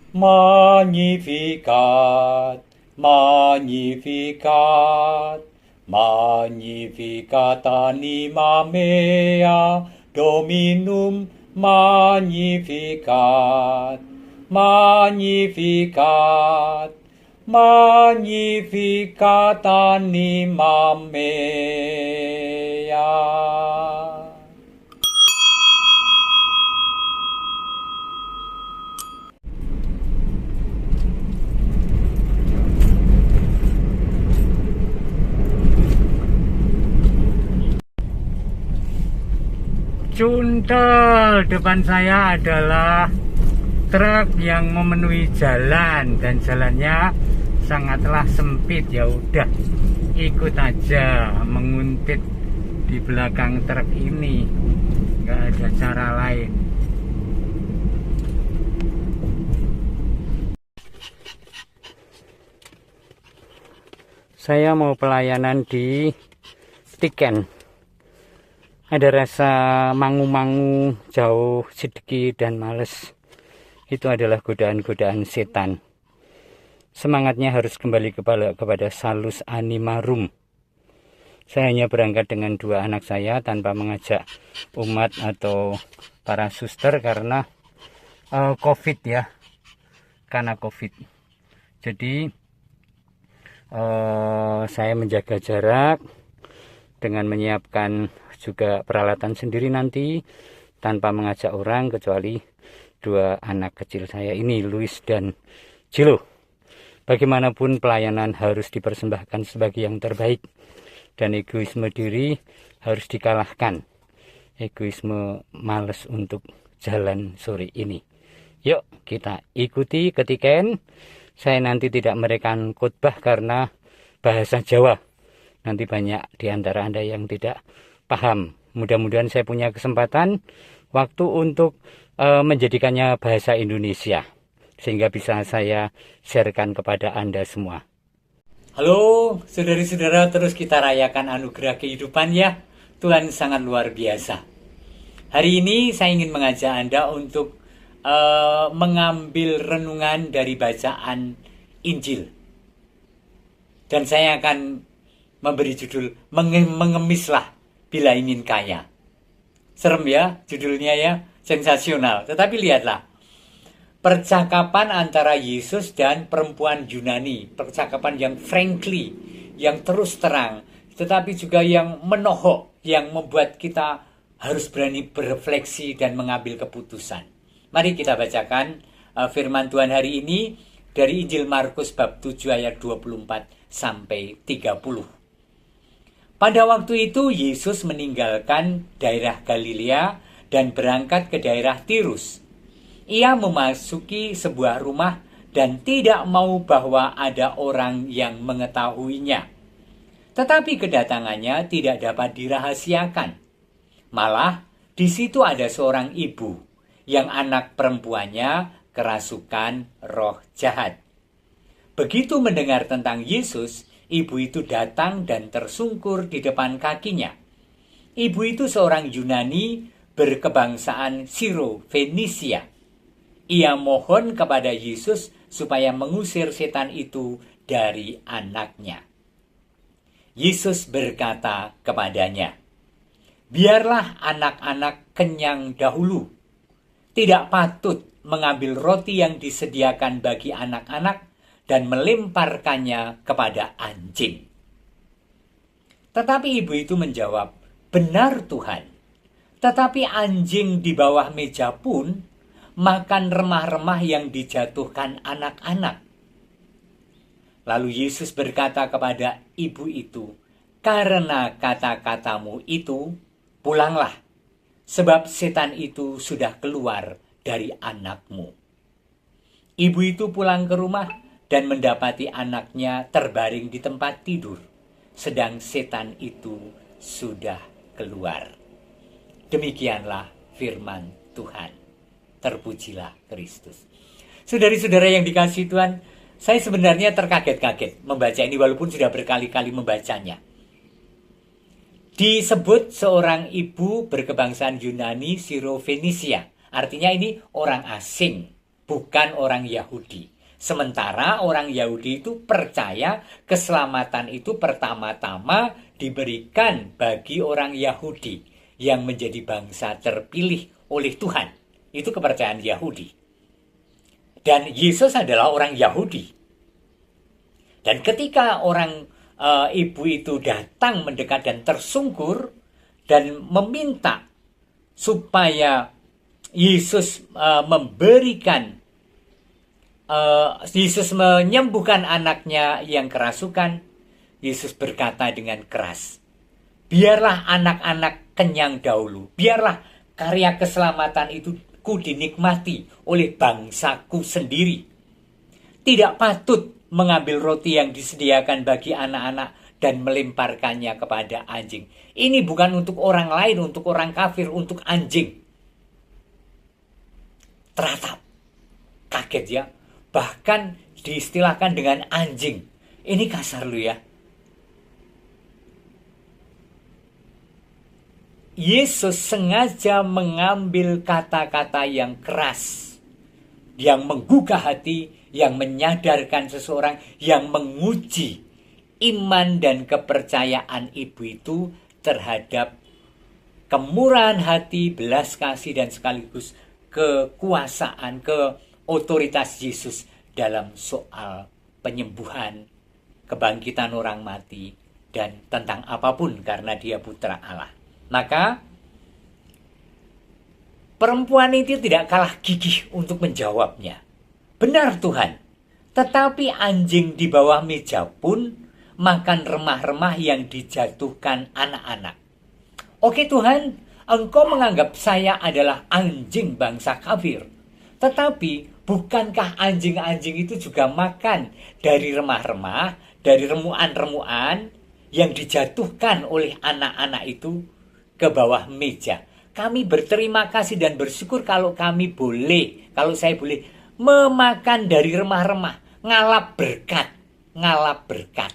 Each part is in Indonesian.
Magnificat, Magnificat, Magnificat anima mea, Dominum Magnificat, Magnificat, Magnificat anima mea. Cuntel, depan saya adalah truk yang memenuhi jalan dan jalannya sangatlah sempit. Ya udah, ikut aja menguntit di belakang truk ini, nggak ada cara lain. Saya mau pelayanan di Tiken. Ada rasa mangu-mangu, jauh, sedikit, dan males. Itu adalah godaan-godaan setan. Semangatnya harus kembali kepada salus animarum. Saya hanya berangkat dengan 2 anak saya tanpa mengajak umat atau para suster karena COVID ya. Karena COVID. Jadi saya menjaga jarak dengan menyiapkan juga peralatan sendiri nanti tanpa mengajak orang kecuali 2 anak kecil saya ini, Louis dan Jilo. Bagaimanapun pelayanan harus dipersembahkan sebagai yang terbaik dan egoisme diri harus dikalahkan. Egoisme males untuk jalan sore ini. Yuk kita ikuti ke Tiken. Saya nanti tidak merekam khotbah karena bahasa Jawa. Nanti banyak di antara Anda yang tidak paham. Mudah-mudahan saya punya kesempatan waktu untuk menjadikannya bahasa Indonesia sehingga bisa saya sharekan kepada Anda semua. Halo saudari-saudara, terus kita rayakan anugerah kehidupan ya. Tuhan sangat luar biasa. Hari ini saya ingin mengajak Anda untuk mengambil renungan dari bacaan Injil. Dan saya akan memberi judul mengemislah bila ingin kaya. Serem ya judulnya ya, sensasional. Tetapi lihatlah, percakapan antara Yesus dan perempuan Yunani. Percakapan yang frankly, yang terus terang, tetapi juga yang menohok, yang membuat kita harus berani berefleksi dan mengambil keputusan. Mari kita bacakan firman Tuhan hari ini dari Injil Markus bab 7 ayat 24 sampai 30. Pada waktu itu Yesus meninggalkan daerah Galilea dan berangkat ke daerah Tirus. Ia memasuki sebuah rumah dan tidak mau bahwa ada orang yang mengetahuinya. Tetapi kedatangannya tidak dapat dirahasiakan. Malah di situ ada seorang ibu yang anak perempuannya kerasukan roh jahat. Begitu mendengar tentang Yesus, ibu itu datang dan tersungkur di depan kakinya. Ibu itu seorang Yunani berkebangsaan Siro-Fenisia. Ia mohon kepada Yesus supaya mengusir setan itu dari anaknya. Yesus berkata kepadanya, "Biarlah anak-anak kenyang dahulu. Tidak patut mengambil roti yang disediakan bagi anak-anak dan melemparkannya kepada anjing." Tetapi ibu itu menjawab, "Benar Tuhan, tetapi anjing di bawah meja pun makan remah-remah yang dijatuhkan anak-anak." Lalu Yesus berkata kepada ibu itu, "Karena kata-katamu itu, pulanglah, sebab setan itu sudah keluar dari anakmu." Ibu itu pulang ke rumah dan mendapati anaknya terbaring di tempat tidur, sedang setan itu sudah keluar. Demikianlah firman Tuhan. Terpujilah Kristus. Saudari-saudara yang dikasihi Tuhan, saya sebenarnya terkaget-kaget membaca ini walaupun sudah berkali-kali membacanya. Disebut seorang ibu berkebangsaan Yunani Siro-Fenisia. Artinya ini orang asing. bukan orang Yahudi. Sementara orang Yahudi itu percaya keselamatan itu pertama-tama diberikan bagi orang Yahudi yang menjadi bangsa terpilih oleh Tuhan. Itu kepercayaan Yahudi. Dan Yesus adalah orang Yahudi. Dan ketika orang ibu itu datang mendekat dan tersungkur dan meminta supaya Yesus Yesus menyembuhkan anaknya yang kerasukan, Yesus berkata dengan keras, biarlah anak-anak kenyang dahulu, biarlah karya keselamatan itu ku dinikmati oleh bangsaku sendiri. Tidak patut mengambil roti yang disediakan bagi anak-anak dan melemparkannya kepada anjing. Ini bukan untuk orang lain, untuk orang kafir, untuk anjing. Teratap, kaget ya. Bahkan diistilahkan dengan anjing. Ini kasar lu ya. Yesus sengaja mengambil kata-kata yang keras, yang menggugah hati, yang menyadarkan seseorang, yang menguji iman dan kepercayaan ibu itu terhadap kemurahan hati, belas kasih, dan sekaligus kekuasaan, otoritas Yesus dalam soal penyembuhan, kebangkitan orang mati, dan tentang apapun karena dia putra Allah. Maka perempuan itu tidak kalah gigih untuk menjawabnya. Benar Tuhan, tetapi anjing di bawah meja pun makan remah-remah yang dijatuhkan anak-anak. Oke Tuhan, Engkau menganggap saya adalah anjing bangsa kafir. Tetapi bukankah anjing-anjing itu juga makan dari remah-remah, dari remuan-remuan yang dijatuhkan oleh anak-anak itu ke bawah meja? Kami berterima kasih dan bersyukur kalau saya boleh memakan dari remah-remah, ngalap berkat.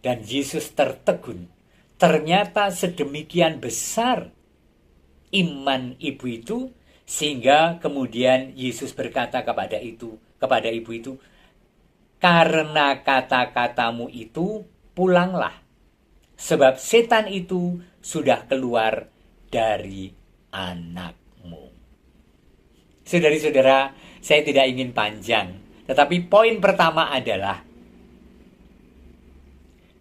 Dan Yesus tertegun. Ternyata sedemikian besar iman ibu itu, sehingga kemudian Yesus berkata kepada ibu itu, karena kata-katamu itu pulanglah, sebab setan itu sudah keluar dari anakmu. Saudara-saudara, saya tidak ingin panjang, tetapi poin pertama adalah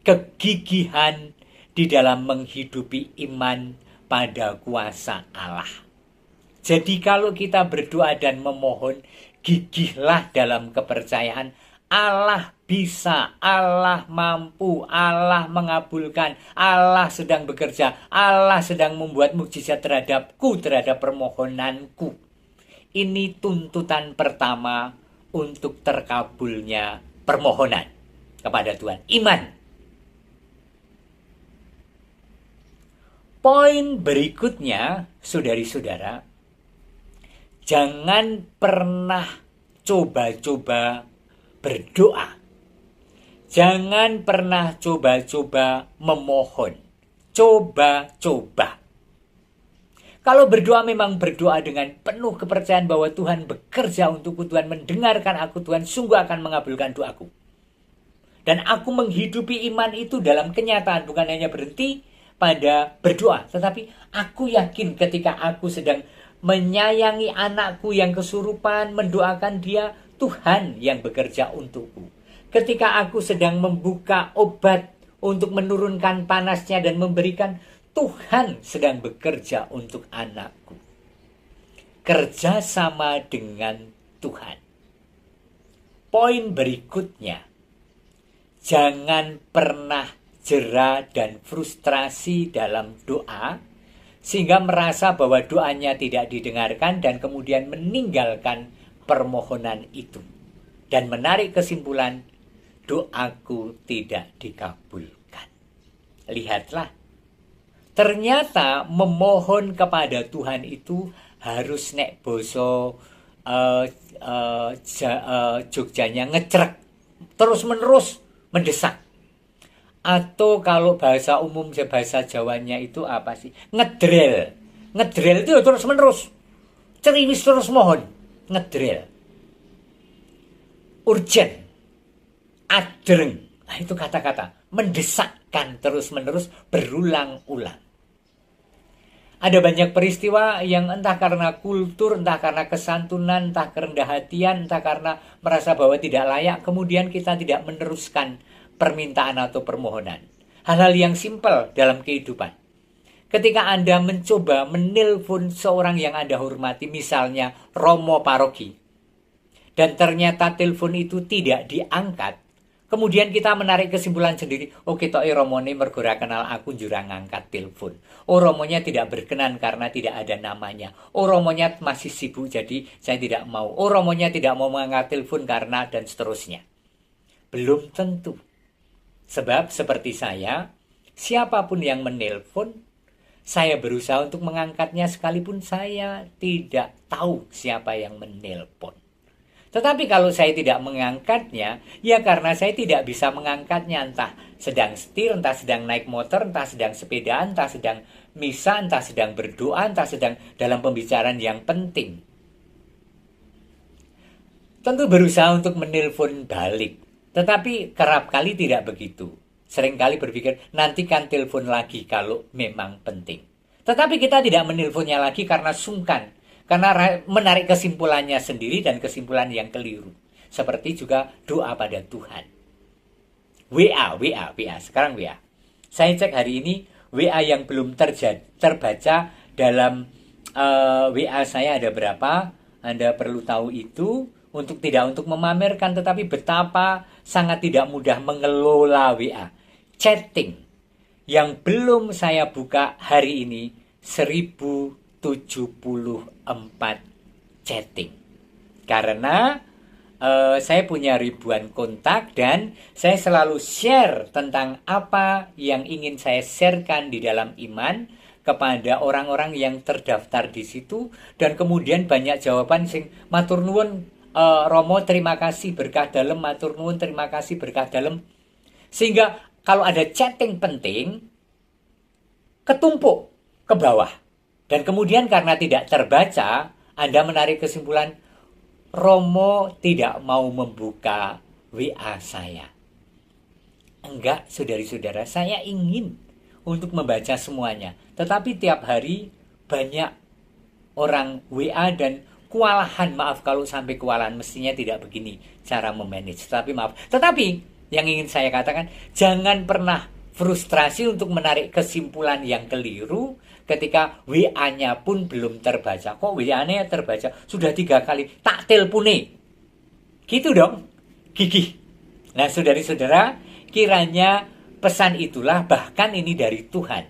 kegigihan di dalam menghidupi iman pada kuasa Allah. Jadi kalau kita berdoa dan memohon, gigihlah dalam kepercayaan Allah bisa, Allah mampu, Allah mengabulkan, Allah sedang bekerja, Allah sedang membuat mukjizat terhadapku, terhadap permohonanku. Ini tuntutan pertama untuk terkabulnya permohonan kepada Tuhan, iman. Poin berikutnya, saudari-saudara, jangan pernah coba-coba berdoa. Jangan pernah coba-coba memohon. Coba-coba. Kalau berdoa memang berdoa dengan penuh kepercayaan bahwa Tuhan bekerja untukku, Tuhan mendengarkan aku, Tuhan sungguh akan mengabulkan doaku. Dan aku menghidupi iman itu dalam kenyataan, bukan hanya berhenti pada berdoa, tetapi aku yakin ketika aku sedang menyayangi anakku yang kesurupan, mendoakan dia, Tuhan yang bekerja untukku. Ketika aku sedang membuka obat untuk menurunkan panasnya dan memberikan, Tuhan sedang bekerja untuk anakku. Kerjasama dengan Tuhan. Poin berikutnya, jangan pernah jera dan frustrasi dalam doa, sehingga merasa bahwa doanya tidak didengarkan dan kemudian meninggalkan permohonan itu. Dan menarik kesimpulan, doaku tidak dikabulkan. Lihatlah, ternyata memohon kepada Tuhan itu harus nek boso Jogjanya ngecrek, terus-menerus mendesak. Atau kalau bahasa umum, bahasa Jawanya itu apa sih? Ngedrel. Ngedrel itu terus-menerus. ceriwis terus mohon, ngedrel, urgent, adreng. Nah, itu kata-kata mendesakkan terus-menerus berulang-ulang. Ada banyak peristiwa yang entah karena kultur, entah karena kesantunan, entah kerendah hatian, entah karena merasa bahwa tidak layak, kemudian kita tidak meneruskan permintaan atau permohonan. Hal-hal yang simpel dalam kehidupan. Ketika Anda mencoba menelpon seorang yang Anda hormati, misalnya Romo Paroki, dan ternyata telepon itu tidak diangkat, kemudian kita menarik kesimpulan sendiri, oh kita Romone mergora kenal aku jurang ngangkat telepon. Oh Romonya tidak berkenan karena tidak ada namanya. Oh Romonya masih sibuk jadi saya tidak mau. Oh Romonya tidak mau mengangkat telepon karena dan seterusnya. Belum tentu. Sebab seperti saya, siapapun yang menelpon, saya berusaha untuk mengangkatnya sekalipun saya tidak tahu siapa yang menelpon. Tetapi kalau saya tidak mengangkatnya, ya karena saya tidak bisa mengangkatnya, entah sedang setir, entah sedang naik motor, entah sedang sepedaan, entah sedang misa, entah sedang berdoa, entah sedang dalam pembicaraan yang penting. Tentu berusaha untuk menelpon balik, tetapi kerap kali tidak begitu. Seringkali berpikir, nantikan telepon lagi kalau memang penting. Tetapi kita tidak menelponnya lagi karena sungkan. Karena menarik kesimpulannya sendiri dan kesimpulan yang keliru. Seperti juga doa pada Tuhan. WA. Sekarang WA. Saya cek hari ini WA yang belum terbaca dalam WA saya ada berapa. Anda perlu tahu itu tidak untuk memamerkan, tetapi betapa sangat tidak mudah mengelola WA. Chatting yang belum saya buka hari ini 1074 chatting. Karena saya punya ribuan kontak dan saya selalu share tentang apa yang ingin saya sharekan di dalam iman kepada orang-orang yang terdaftar di situ, dan kemudian banyak jawaban sing matur nuwun Romo terima kasih berkah dalem, matur nuwun terima kasih berkah dalem. Sehingga kalau ada chatting penting ketumpuk ke bawah. Dan kemudian karena tidak terbaca, Anda menarik kesimpulan, Romo tidak mau membuka WA saya. Enggak, saudari-saudara, saya ingin untuk membaca semuanya. Tetapi tiap hari banyak orang WA dan kewalahan, maaf kalau sampai kewalahan, mestinya tidak begini cara memanage. Tetapi yang ingin saya katakan, jangan pernah frustrasi untuk menarik kesimpulan yang keliru ketika WA-nya pun belum terbaca. Kok WA-nya terbaca? Sudah 3 kali. Tak telepone. Gitu dong. Gigih. Nah, saudari-saudara, kiranya pesan itulah, bahkan ini dari Tuhan.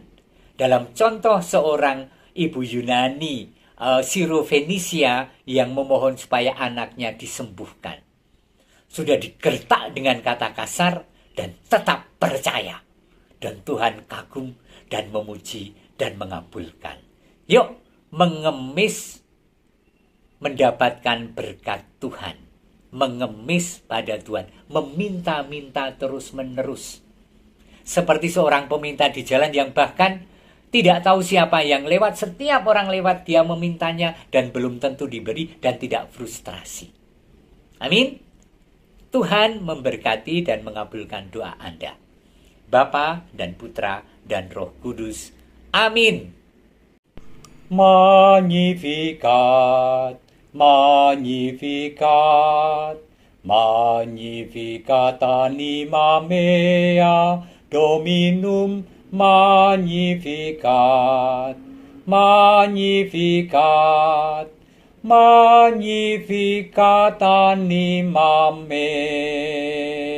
Dalam contoh seorang ibu Yunani, Sirofenisia, yang memohon supaya anaknya disembuhkan. Sudah digertak dengan kata kasar dan tetap percaya. Dan Tuhan kagum dan memuji dan mengabulkan. Yuk, mengemis mendapatkan berkat Tuhan. Mengemis pada Tuhan. Meminta-minta terus-menerus. Seperti seorang peminta di jalan yang bahkan tidak tahu siapa yang lewat. Setiap orang lewat dia memintanya dan belum tentu diberi dan tidak frustrasi. Amin. Tuhan memberkati dan mengabulkan doa Anda. Bapa dan Putra dan Roh Kudus. Amin. Magnificat, Magnificat, Magnificat anima mea, Dominum Magnificat, Magnificat, Magnificat anima mea.